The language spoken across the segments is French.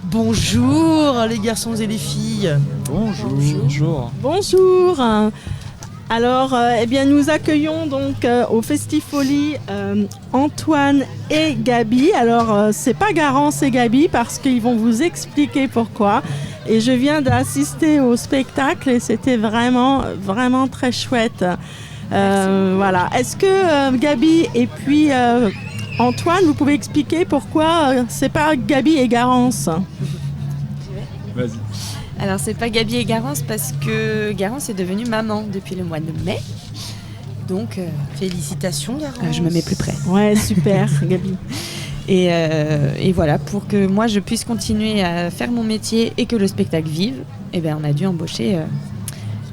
Bonjour les garçons et les filles. Bonjour. Bonjour. Alors, nous accueillons donc au Festifolie Antoine et Gabi. Alors, c'est pas Garance et Gabi parce qu'ils vont vous expliquer pourquoi. Et je viens d'assister au spectacle et c'était vraiment, vraiment très chouette. Voilà. Est-ce que Gabi et puis Antoine, vous pouvez expliquer pourquoi c'est pas Gabi et Garance ? Vas-y. Alors c'est pas Gabi et Garance parce que Garance est devenue maman depuis le mois de mai. Donc félicitations Garance. Je me mets plus près. Ouais, super Gabi. Et voilà, pour que moi je puisse continuer à faire mon métier et que le spectacle vive, on a dû embaucher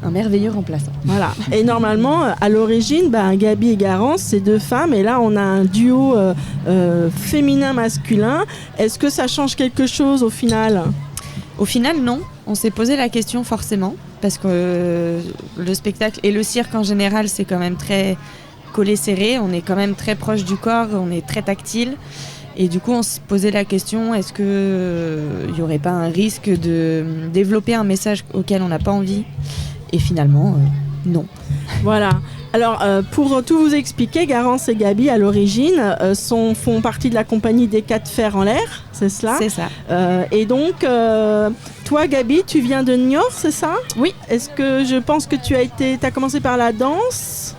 un merveilleux remplaçant. Voilà. Et normalement, à l'origine, Gabi et Garance, c'est deux femmes. Et là, on a un duo féminin-masculin. Est-ce que ça change quelque chose au final ? Au final, non. On s'est posé la question forcément, parce que le spectacle et le cirque en général, c'est quand même très collé serré. On est quand même très proche du corps, on est très tactile. Et du coup, on se posait la question, est-ce qu'il n'y aurait pas un risque de développer un message auquel on n'a pas envie ? Et finalement, non. Voilà. Alors, pour tout vous expliquer, Garance et Gabi, à l'origine, font partie de la compagnie des 4 fers en l'air, c'est cela ? C'est ça. Et donc, toi, Gabi, tu viens de Niort, c'est ça ? Oui. Est-ce que je pense que tu as commencé par la danse ?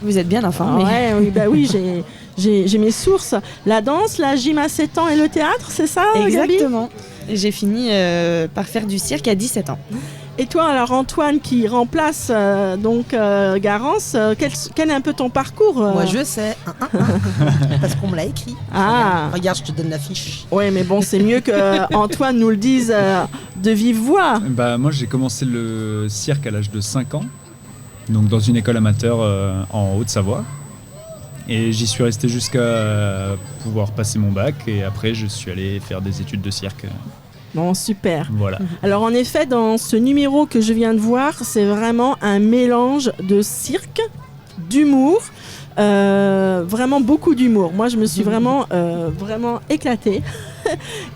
Vous êtes bien informés. Oui, j'ai mes sources. La danse, la gym à 7 ans et le théâtre, c'est ça, Gabi ? Exactement. J'ai fini par faire du cirque à 17 ans. Et toi, alors Antoine, qui remplace Garance, quel est un peu ton parcours Moi, je sais. Parce qu'on me l'a écrit. Ah. Regarde, je te donne la fiche. Oui, mais bon, c'est mieux que Antoine nous le dise de vive voix. Moi, j'ai commencé le cirque à l'âge de 5 ans, donc dans une école amateur en Haute-Savoie. Et j'y suis resté jusqu'à pouvoir passer mon bac. Et après, je suis allé faire des études de cirque. Bon, super. Voilà. Alors, en effet, dans ce numéro que je viens de voir, c'est vraiment un mélange de cirque, d'humour, vraiment beaucoup d'humour. Moi, je me suis vraiment éclatée.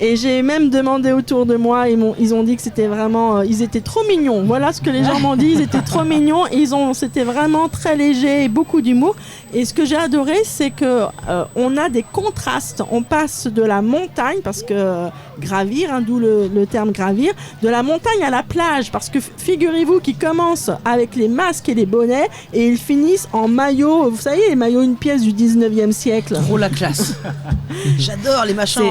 Et j'ai même demandé autour de moi, ils ont dit que c'était vraiment, ils étaient trop mignons. Voilà ce que les gens m'ont dit, ils étaient trop mignons. C'était vraiment très léger et beaucoup d'humour. Et ce que j'ai adoré, c'est que on a des contrastes. On passe de la montagne, parce que gravir, d'où le terme gravir, de la montagne à la plage, parce que figurez-vous qu'ils commencent avec les masques et les bonnets et ils finissent en maillot. Vous savez, les maillots une pièce du 19e siècle. Trop la classe. J'adore les machins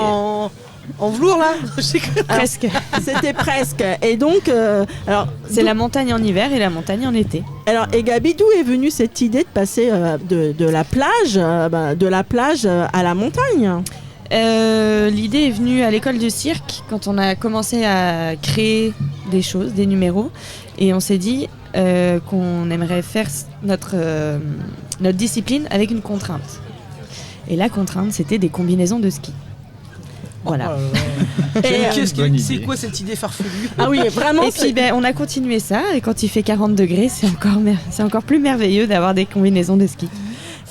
en velours là. Presque. C'était presque. Et donc, c'est la montagne en hiver et la montagne en été. Alors, et Gabi, d'où est venue cette idée de passer de la plage à la montagne ? L'idée est venue à l'école de cirque quand on a commencé à créer des choses, des numéros, et on s'est dit qu'on aimerait faire notre discipline avec une contrainte. Et la contrainte, c'était des combinaisons de ski. Voilà. C'est quoi cette idée farfelue ? Ah oui, vraiment. Et puis on a continué ça, et quand il fait 40 degrés, c'est encore plus merveilleux d'avoir des combinaisons de ski.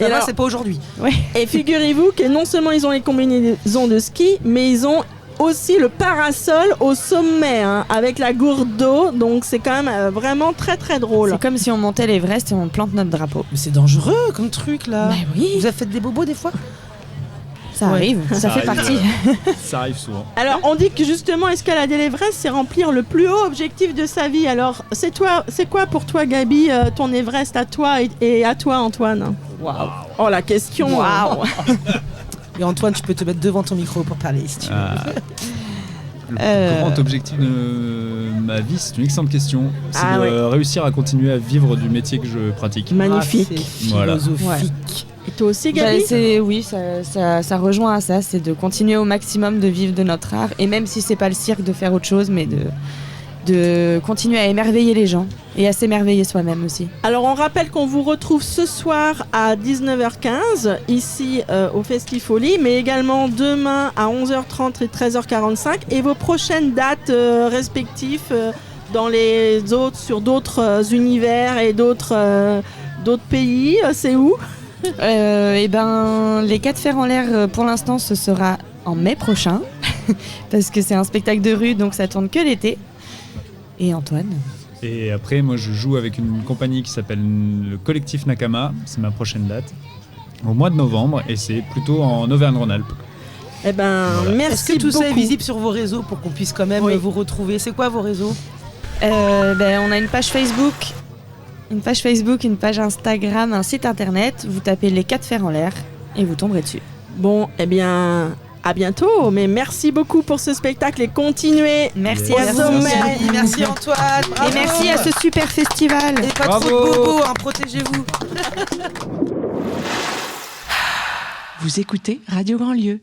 Et là, c'est pas aujourd'hui. Ouais. Et figurez-vous que non seulement ils ont les combinaisons de ski, mais ils ont aussi le parasol au sommet, avec la gourde d'eau. Donc c'est quand même vraiment très très drôle. C'est comme si on montait l'Everest et on plante notre drapeau. Mais c'est dangereux comme truc là. Bah oui. Vous avez fait des bobos des fois ? Ça arrive, ça fait partie. Ça arrive souvent. Alors on dit que justement escalader l'Everest, c'est remplir le plus haut objectif de sa vie. Alors c'est quoi pour toi, Gabi, ton Everest à toi et à toi, Antoine ? Waouh. Oh, la question. Waouh. Et Antoine, tu peux te mettre devant ton micro pour parler si tu veux. Le plus grand objectif de ma vie, c'est une excellente question. C'est réussir à continuer à vivre du métier que je pratique. Magnifique. C'est philosophique. Voilà. Et toi aussi, Gabi ? Ça rejoint à ça, c'est de continuer au maximum de vivre de notre art, et même si c'est pas le cirque, de faire autre chose, mais de continuer à émerveiller les gens et à s'émerveiller soi-même aussi. Alors on rappelle qu'on vous retrouve ce soir à 19h15 ici au Festifolie, mais également demain à 11h30 et 13h45, et vos prochaines dates respectives sur d'autres univers et d'autres pays, c'est où ? Les 4 fers en l'air, pour l'instant, ce sera en mai prochain. parce que c'est un spectacle de rue, donc ça tourne que l'été. Et Antoine? Et après, moi, je joue avec une compagnie qui s'appelle le Collectif Nakama. C'est ma prochaine date. Au mois de novembre. Et c'est plutôt en Auvergne-Rhône-Alpes. Eh ben, Voilà. merci Est-ce que tout ça est beaucoup. visible sur vos réseaux pour qu'on puisse quand même Oui. vous retrouver? C'est quoi vos réseaux? On a une page Facebook, une page Instagram, un site internet. Vous tapez les 4 fers en l'air et vous tomberez dessus. Bon, eh bien, à bientôt. Mais merci beaucoup pour ce spectacle et continuez. Merci Au à vous. sommet. Merci Antoine. Bravo. Et merci à ce super festival. Et pas Bravo. trop de bobos, hein, protégez-vous. Vous écoutez Radio Grandlieu.